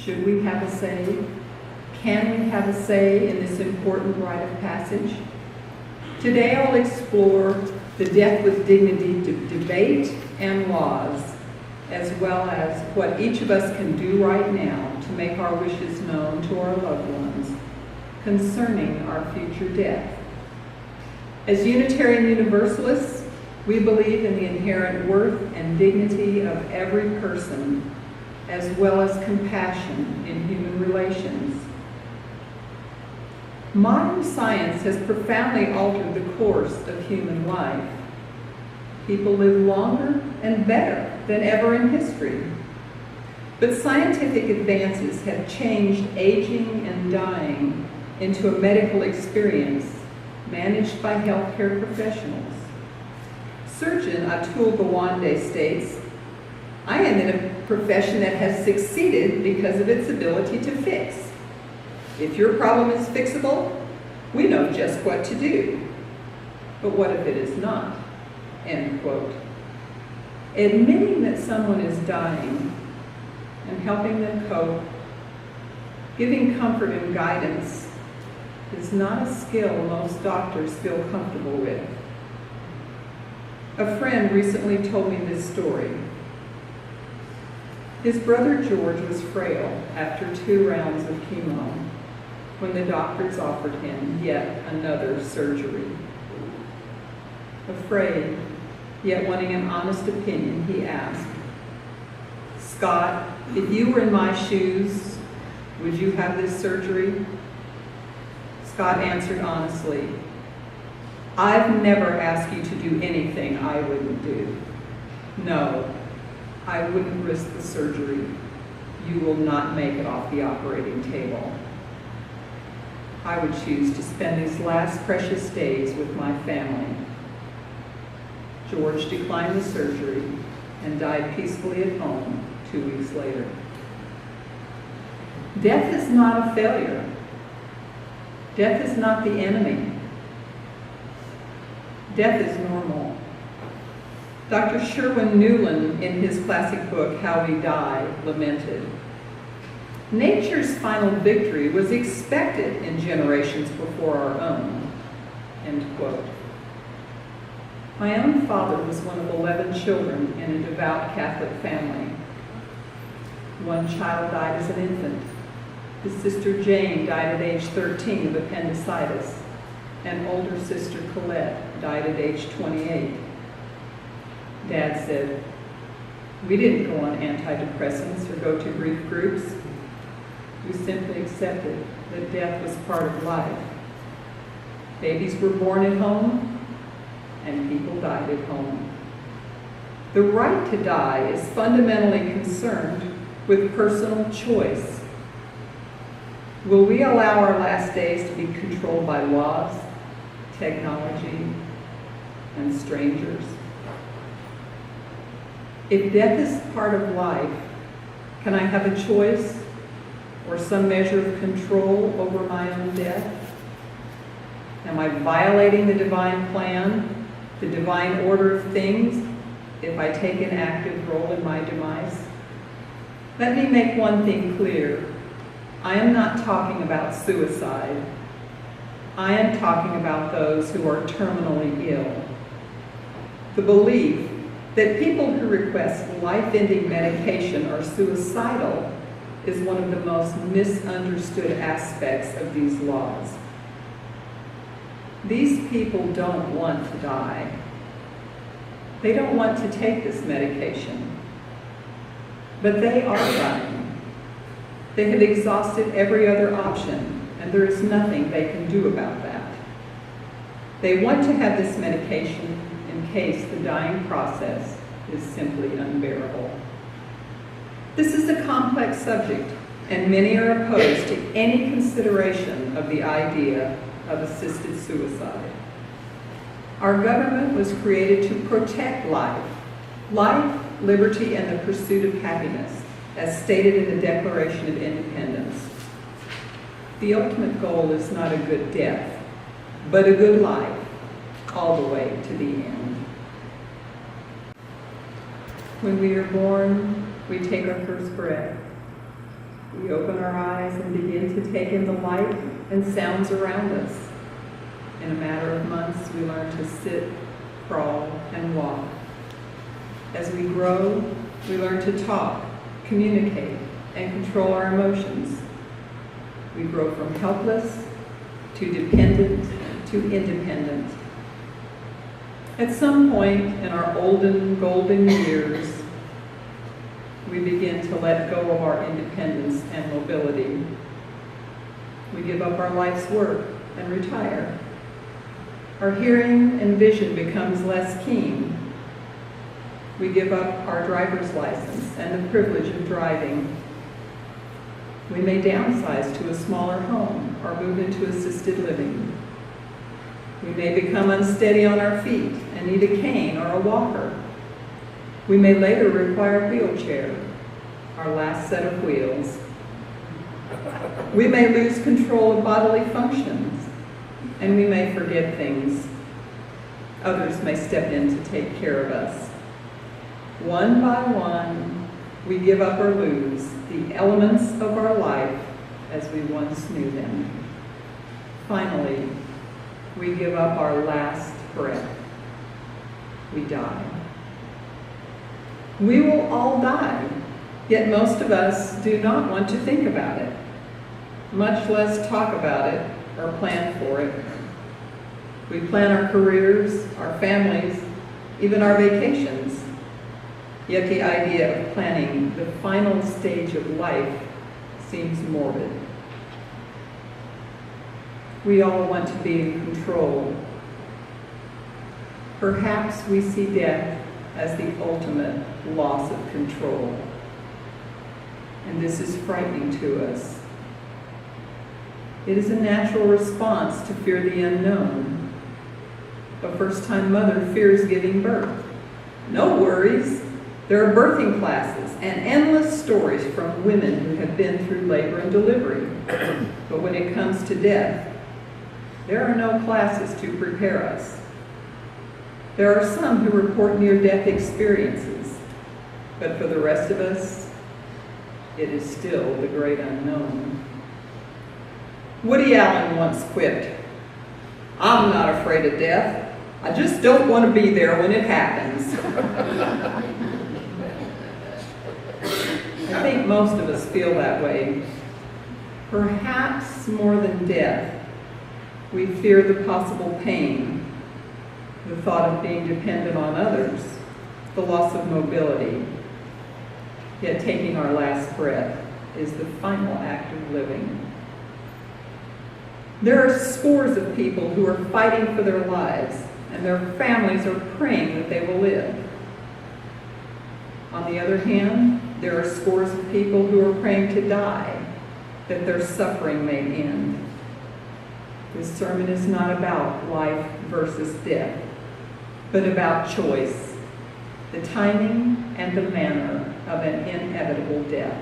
Should we have a say? Can we have a say in this important rite of passage? Today I'll explore the death with dignity debate and laws, as well as what each of us can do right now to make our wishes known to our loved ones concerning our future death. As Unitarian Universalists, we believe in the inherent worth and dignity of every person, as well as compassion in human relations. Modern science has profoundly altered the course of human life. People live longer and better than ever in history. But scientific advances have changed aging and dying into a medical experience managed by healthcare professionals. Surgeon Atul Gawande states, "I am in a profession that has succeeded because of its ability to fix. If your problem is fixable, we know just what to do. But what if it is not?" End quote. Admitting that someone is dying and helping them cope, giving comfort and guidance, is not a skill most doctors feel comfortable with. A friend recently told me this story. His brother George was frail after 2 rounds of chemo when the doctors offered him yet another surgery. Afraid, yet wanting an honest opinion, he asked, "Scott, if you were in my shoes, would you have this surgery?" Scott answered honestly, "I've never asked you to do anything I wouldn't do. No, I wouldn't risk the surgery. You will not make it off the operating table. I would choose to spend these last precious days with my family." George declined the surgery and died peacefully at home 2 weeks later. Death is not a failure. Death is not the enemy. Death is normal. Dr. Sherwin Newland, in his classic book, How We Die, lamented, "Nature's final victory was expected in generations before our own." End quote. My own father was one of 11 children in a devout Catholic family. One child died as an infant. His sister Jane died at age 13 of appendicitis, and older sister Colette died at age 28. Dad said, "We didn't go on antidepressants or go to grief groups. We simply accepted that death was part of life. Babies were born at home, and people died at home." The right to die is fundamentally concerned with personal choice. Will we allow our last days to be controlled by laws, technology, and strangers? If death is part of life, can I have a choice or some measure of control over my own death? Am I violating the divine plan, the divine order of things, if I take an active role in my demise? Let me make one thing clear. I am not talking about suicide. I am talking about those who are terminally ill. The belief that people who request life-ending medication are suicidal is one of the most misunderstood aspects of these laws. These people don't want to die. They don't want to take this medication. But they are dying. They have exhausted every other option, and there is nothing they can do about that. They want to have this medication in case the dying process is simply unbearable. This is a complex subject, and many are opposed to any consideration of the idea of assisted suicide. Our government was created to protect life, liberty, and the pursuit of happiness, as stated in the Declaration of Independence. The ultimate goal is not a good death, but a good life, all the way to the end. When we are born, we take our first breath. We open our eyes and begin to take in the light and sounds around us. In a matter of months, we learn to sit, crawl, and walk. As we grow, we learn to talk, communicate, and control our emotions. We grow from helpless to dependent to independent. At some point in our olden, golden years, we begin to let go of our independence and mobility. We give up our life's work and retire. Our hearing and vision becomes less keen. We give up our driver's license and the privilege of driving. We may downsize to a smaller home or move into assisted living. We may become unsteady on our feet and need a cane or a walker. We may later require a wheelchair, our last set of wheels. We may lose control of bodily functions, and we may forget things. Others may step in to take care of us. One by one, we give up or lose the elements of our life as we once knew them. Finally, we give up our last breath. We die. We will all die, yet most of us do not want to think about it, much less talk about it or plan for it. We plan our careers, our families, even our vacations. Yet the idea of planning the final stage of life seems morbid. We all want to be in control. Perhaps we see death as the ultimate loss of control. And this is frightening to us. It is a natural response to fear the unknown. A first-time mother fears giving birth. No worries. There are birthing classes and endless stories from women who have been through labor and delivery. But when it comes to death, there are no classes to prepare us. There are some who report near-death experiences, but for the rest of us, it is still the great unknown. Woody Allen once quipped, "I'm not afraid of death. I just don't want to be there when it happens." I think most of us feel that way. Perhaps more than death, we fear the possible pain, the thought of being dependent on others, the loss of mobility. Yet taking our last breath is the final act of living. There are scores of people who are fighting for their lives, and their families are praying that they will live. On the other hand, there are scores of people who are praying to die, that their suffering may end. This sermon is not about life versus death, but about choice, the timing and the manner of an inevitable death.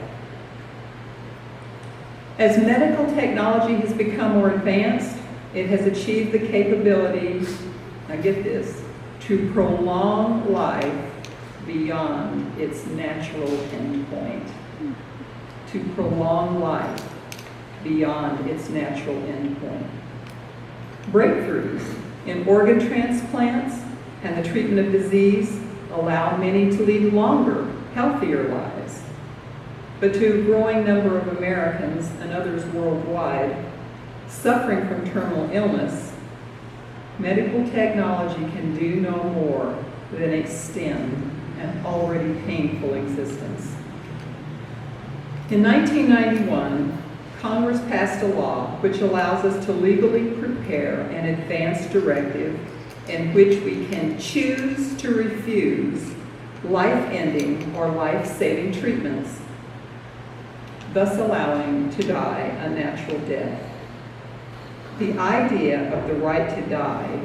As medical technology has become more advanced, it has achieved the capability, now get this, to prolong life beyond its natural endpoint. To prolong life beyond its natural endpoint. Breakthroughs in organ transplants and the treatment of disease allow many to lead longer, healthier lives. But to a growing number of Americans and others worldwide suffering from terminal illness, medical technology can do no more than extend an already painful existence. In 1991, Congress passed a law which allows us to legally prepare an advance directive in which we can choose to refuse life-ending or life-saving treatments, thus allowing to die a natural death. The idea of the right to die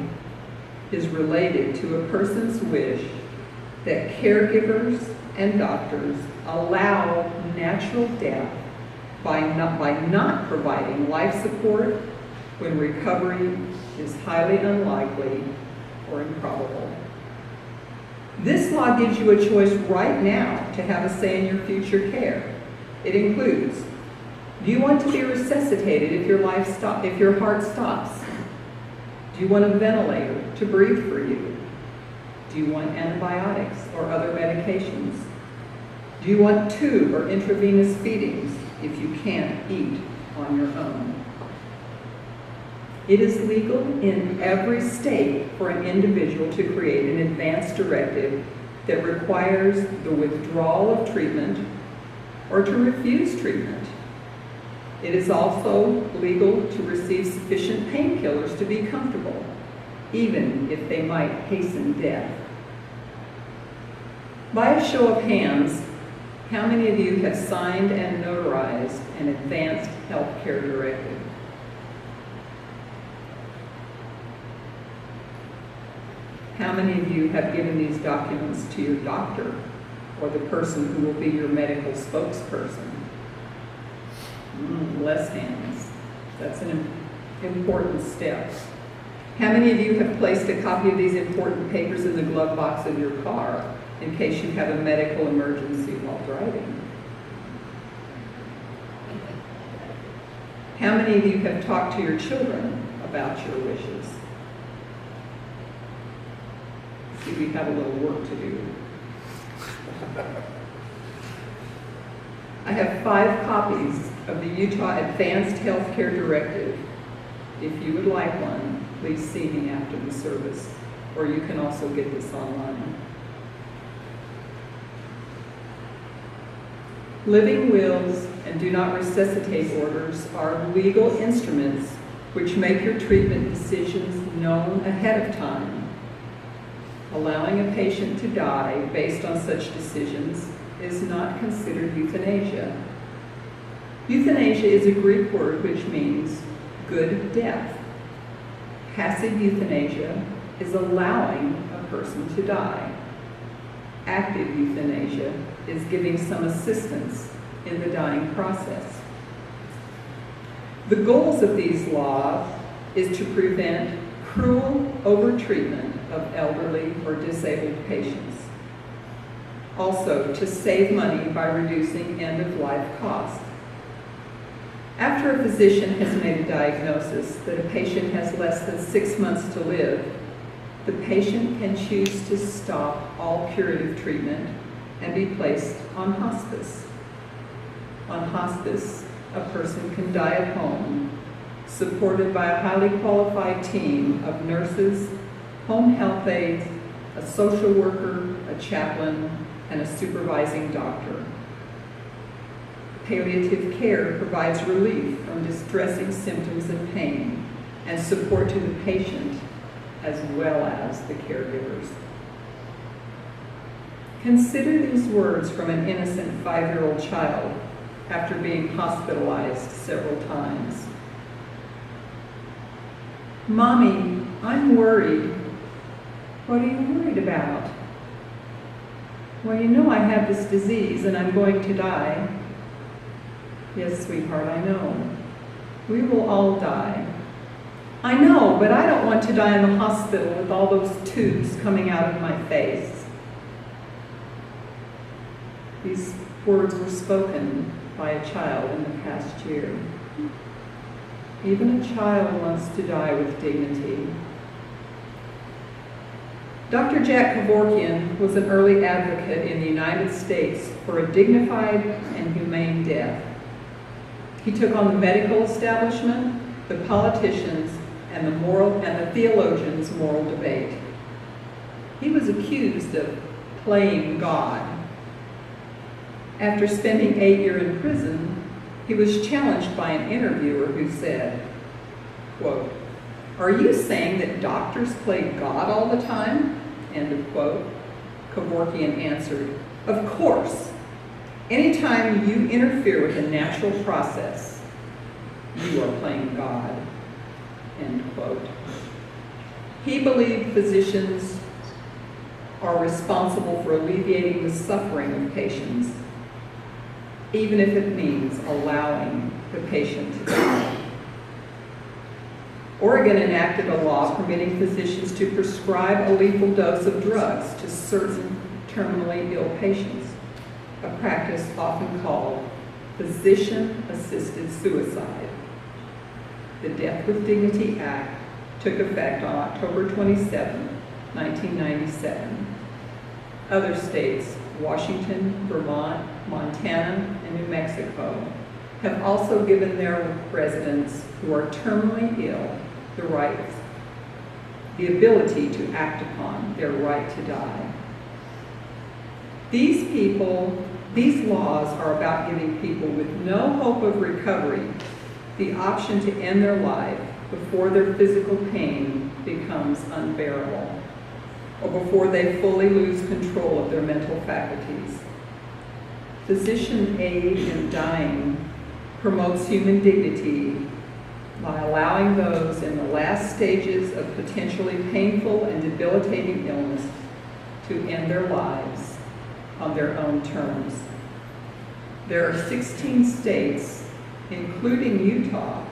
is related to a person's wish that caregivers and doctors allow natural death by not providing life support when recovery is highly unlikely or improbable. This law gives you a choice right now to have a say in your future care. It includes Do you want to be resuscitated if your heart stops? Do you want a ventilator to breathe for you? Do you want antibiotics or other medications? Do you want tube or intravenous feedings if you can't eat on your own? It is legal in every state for an individual to create an advance directive that requires the withdrawal of treatment or to refuse treatment. It is also legal to receive sufficient painkillers to be comfortable, even if they might hasten death. By a show of hands, how many of you have signed and notarized an advanced health care directive? How many of you have given these documents to your doctor or the person who will be your medical spokesperson? Less hands. That's an important step. How many of you have placed a copy of these important papers in the glove box of your car in case you have a medical emergency while driving? How many of you have talked to your children about your wishes? See, we have a little work to do. I have 5 copies of the Utah Advanced Healthcare Directive. If you would like one, please see me after the service, or you can also get this online. Living wills and do not resuscitate orders are legal instruments which make your treatment decisions known ahead of time. Allowing a patient to die based on such decisions is not considered euthanasia. Euthanasia is a Greek word which means good death. Passive euthanasia is allowing a person to die. Active euthanasia is giving some assistance in the dying process. The goals of these laws is to prevent cruel overtreatment of elderly or disabled patients. Also, to save money by reducing end-of-life costs. After a physician has made a diagnosis that a patient has less than 6 months to live, the patient can choose to stop all curative treatment and be placed on hospice. On hospice, a person can die at home, supported by a highly qualified team of nurses, home health aides, a social worker, a chaplain, and a supervising doctor. Palliative care provides relief from distressing symptoms and pain and support to the patient as well as the caregivers. Consider these words from an innocent 5-year-old child after being hospitalized several times. Mommy, I'm worried. What are you worried about? Well, you know I have this disease and I'm going to die. Yes, sweetheart, I know. We will all die. I know, but I don't want to die in the hospital with all those tubes coming out of my face. These words were spoken by a child in the past year. Even a child wants to die with dignity. Dr. Jack Kevorkian was an early advocate in the United States for a dignified and humane death. He took on the medical establishment, the politicians, and the theologians' moral debate. He was accused of playing God. After spending 8 years in prison, he was challenged by an interviewer who said, quote, "Are you saying that doctors play God all the time?" End of quote. Kevorkian answered, "Of course. Anytime you interfere with a natural process, you are playing God." End quote. He believed physicians are responsible for alleviating the suffering of patients, even if it means allowing the patient to die. Oregon enacted a law permitting physicians to prescribe a lethal dose of drugs to certain terminally ill patients, a practice often called physician-assisted suicide. The Death with Dignity Act took effect on October 27, 1997. Other states, Washington, Vermont, Montana, and New Mexico, have also given their residents who are terminally ill the ability to act upon their right to die. These laws are about giving people with no hope of recovery the option to end their life before their physical pain becomes unbearable, or before they fully lose control of their mental faculties. Physician aid in dying promotes human dignity by allowing those in the last stages of potentially painful and debilitating illness to end their lives on their own terms. There are 16 states, including Utah,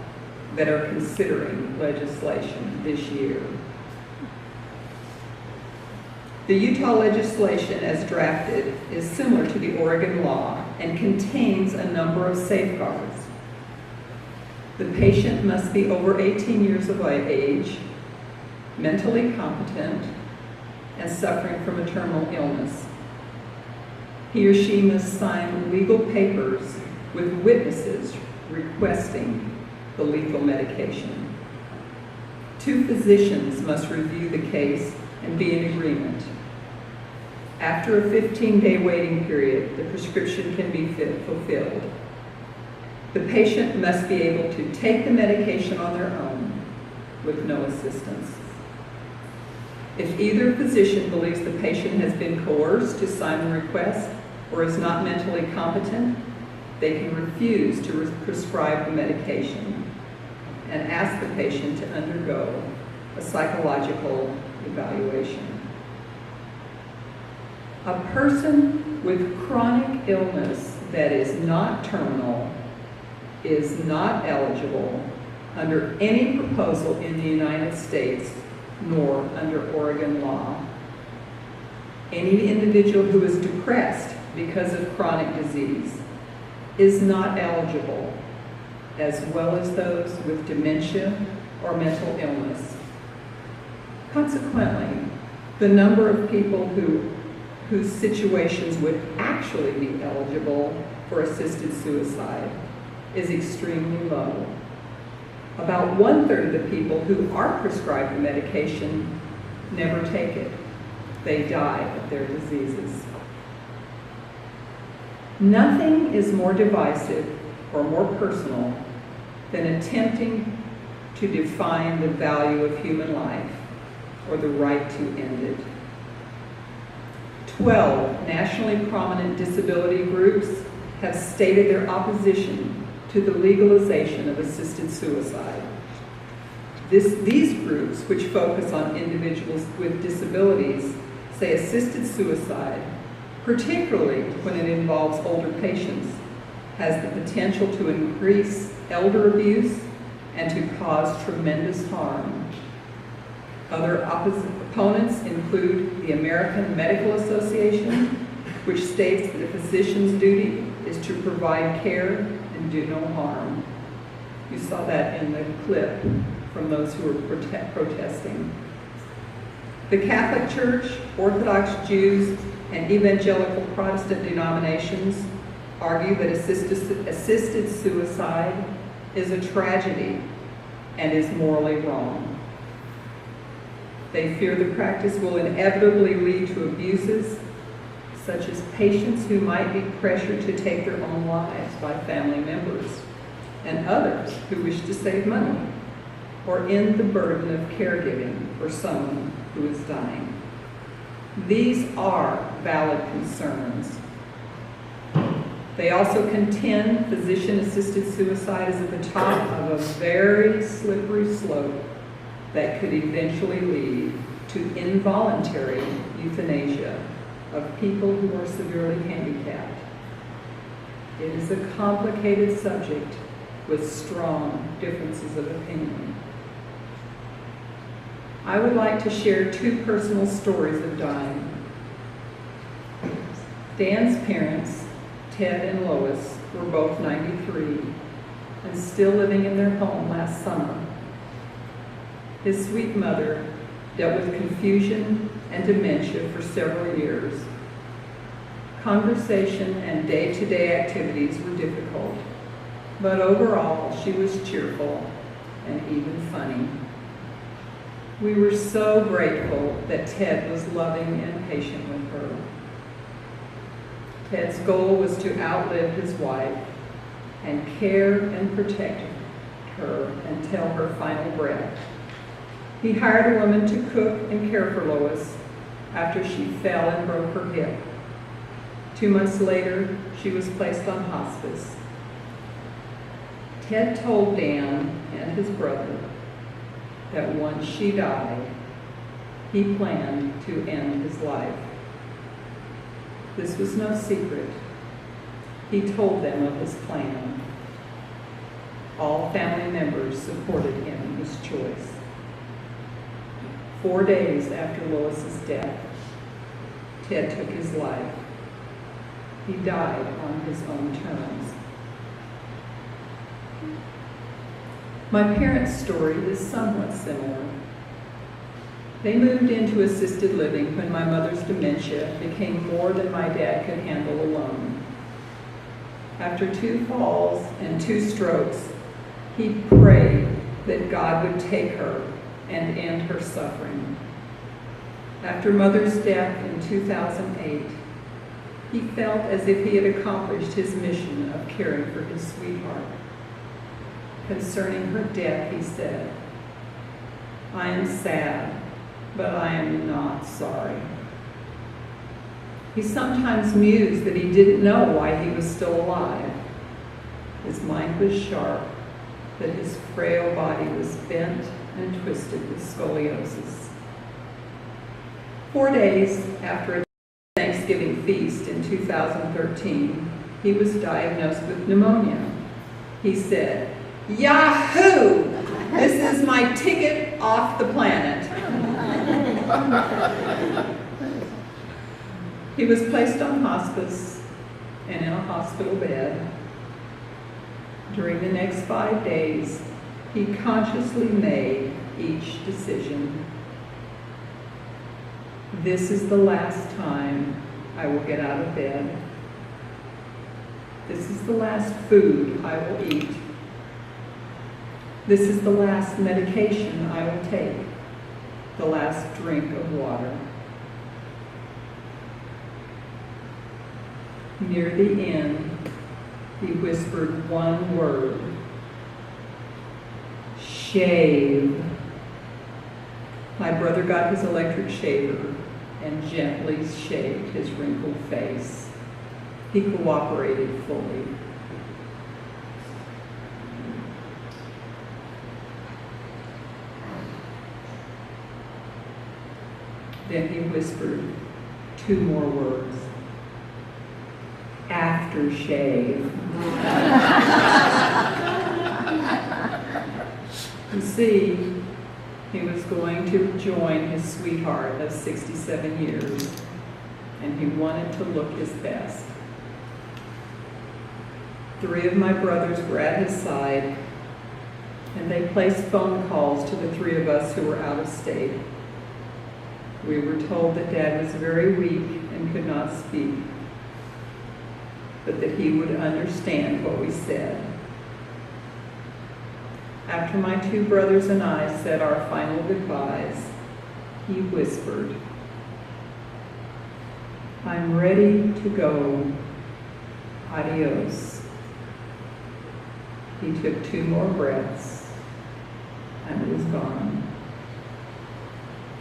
that are considering legislation this year. The Utah legislation as drafted is similar to the Oregon law and contains a number of safeguards. The patient must be over 18 years of age, mentally competent, and suffering from a terminal illness. He or she must sign legal papers with witnesses requesting the lethal medication. 2 physicians must review the case and be in agreement. After a 15-day waiting period, the prescription can be fulfilled. The patient must be able to take the medication on their own with no assistance. If either physician believes the patient has been coerced to sign the request or is not mentally competent, they can refuse to prescribe the medication and ask the patient to undergo a psychological evaluation. A person with chronic illness that is not terminal is not eligible under any proposal in the United States nor under Oregon law. Any individual who is depressed because of chronic disease is not eligible, as well as those with dementia or mental illness. Consequently, the number of people whose situations would actually be eligible for assisted suicide is extremely low. About 1/3 of the people who are prescribed the medication never take it. They die of their diseases. Nothing is more divisive or more personal than attempting to define the value of human life or the right to end it. 12 nationally prominent disability groups have stated their opposition to the legalization of assisted suicide. These groups, which focus on individuals with disabilities, say assisted suicide, particularly when it involves older patients, has the potential to increase elder abuse and to cause tremendous harm. Other opponents include the American Medical Association, which states that a physician's duty is to provide care and do no harm. You saw that in the clip from those who were protesting. The Catholic Church, Orthodox Jews, and evangelical Protestant denominations argue that assisted suicide is a tragedy and is morally wrong. They fear the practice will inevitably lead to abuses, such as patients who might be pressured to take their own lives by family members, and others who wish to save money or end the burden of caregiving for someone who is dying. These are valid concerns. They also contend physician-assisted suicide is at the top of a very slippery slope that could eventually lead to involuntary euthanasia of people who are severely handicapped. It is a complicated subject with strong differences of opinion. I would like to share 2 personal stories of dying. Dan's parents, Ted and Lois, were both 93 and still living in their home last summer. His sweet mother dealt with confusion and dementia for several years. Conversation and day-to-day activities were difficult, but overall she was cheerful and even funny. We were so grateful that Ted was loving and patient with her. Ted's goal was to outlive his wife and care and protect her until her final breath. He hired a woman to cook and care for Lois after she fell and broke her hip. 2 months later, she was placed on hospice. Ted told Dan and his brother that once she died, he planned to end his life. This was no secret. He told them of his plan. All family members supported him in his choice. 4 days after Lois's death, Ted took his life. He died on his own terms. My parents' story is somewhat similar. They moved into assisted living when my mother's dementia became more than my dad could handle alone. After 2 falls and 2 strokes, he prayed that God would take her and end her suffering. After Mother's death in 2008, he felt as if he had accomplished his mission of caring for his sweetheart. Concerning her death, he said, "I am sad, but I am not sorry." He sometimes mused that he didn't know why he was still alive. His mind was sharp, but his frail body was bent and twisted with scoliosis. 4 days after a Thanksgiving feast in 2013, he was diagnosed with pneumonia. He said, "Yahoo! This is my ticket off the planet." He was placed on hospice and in a hospital bed. During the next 5 days, he consciously made each decision. This is the last time I will get out of bed. This is the last food I will eat. This is the last medication I will take, the last drink of water. Near the end, he whispered one word: shave. My brother got his electric shaver and gently shaved his wrinkled face. He cooperated fully. Then he whispered 2 more words: aftershave. You see, he was going to join his sweetheart of 67 years, and he wanted to look his best. 3 of my brothers were at his side, and they placed phone calls to the 3 of us who were out of state. We were told that Dad was very weak and could not speak, but that he would understand what we said. After my 2 brothers and I said our final goodbyes, he whispered, "I'm ready to go. Adios." He took 2 more breaths and was gone.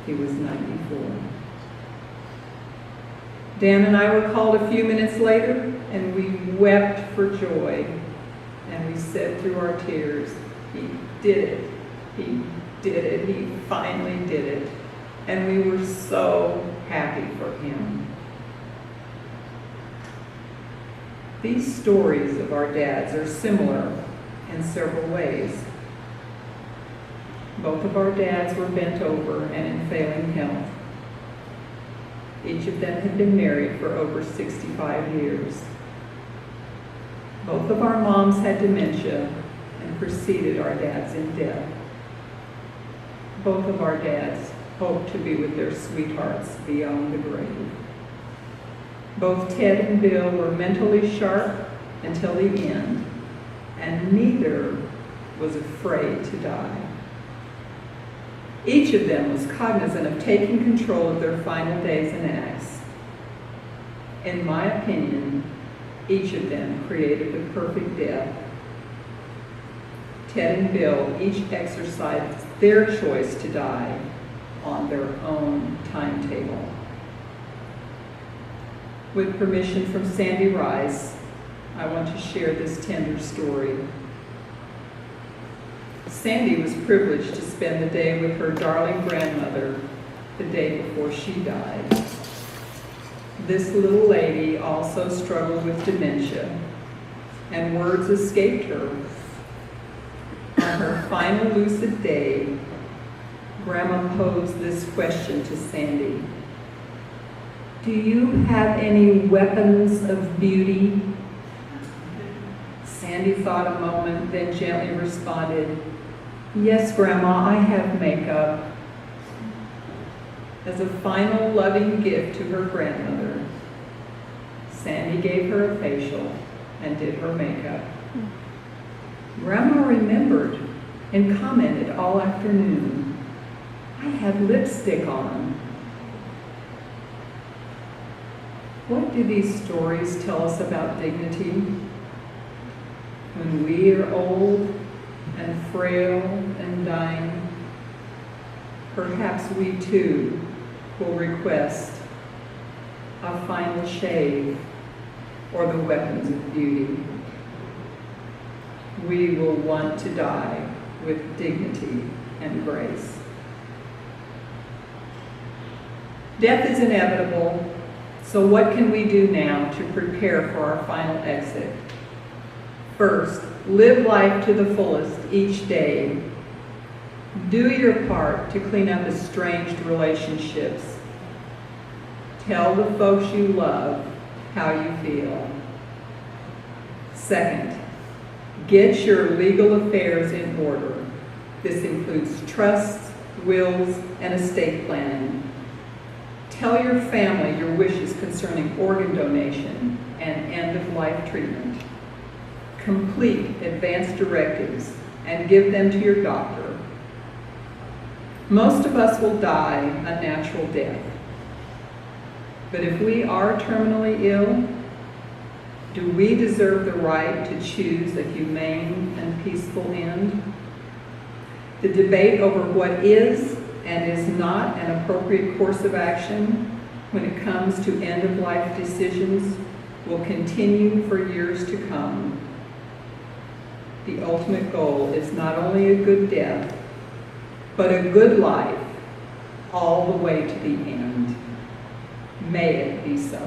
He was 94. Dan and I were called a few minutes later, and we wept for joy. And we said through our tears, "He did it. He did it. He finally did it." And we were so happy for him. These stories of our dads are similar in several ways. Both of our dads were bent over and in failing health. Each of them had been married for over 65 years. Both of our moms had dementia and preceded our dads in death. Both of our dads hoped to be with their sweethearts beyond the grave. Both Ted and Bill were mentally sharp until the end, and neither was afraid to die. Each of them was cognizant of taking control of their final days and acts. In my opinion, each of them created the perfect death. Ted and Bill each exercised their choice to die on their own timetable. With permission from Sandy Rice, I want to share this tender story. Sandy was privileged to spend the day with her darling grandmother the day before she died. This little lady also struggled with dementia, and words escaped her. On her final lucid day, Grandma posed this question to Sandy. "Do you have any weapons of beauty?" Sandy thought a moment, then gently responded, "Yes, Grandma, I have makeup." As a final loving gift to her grandmother, Sandy gave her a facial and did her makeup. Grandma remembered and commented all afternoon, "I have lipstick on." What do these stories tell us about dignity? When we are old and frail and dying, perhaps we too will request a final shave or the weapons of beauty. We will want to die with dignity and grace. Death is inevitable, so what can we do now to prepare for our final exit? First, live life to the fullest each day. Do your part to clean up estranged relationships. Tell the folks you love how you feel. Second, get your legal affairs in order. This includes trusts, wills, and estate planning. Tell your family your wishes concerning organ donation and end-of-life treatment. Complete advance directives and give them to your doctor. Most of us will die a natural death. But if we are terminally ill, do we deserve the right to choose a humane and peaceful end? The debate over what is and is not an appropriate course of action when it comes to end-of-life decisions will continue for years to come. The ultimate goal is not only a good death, but a good life all the way to the end. May it be so.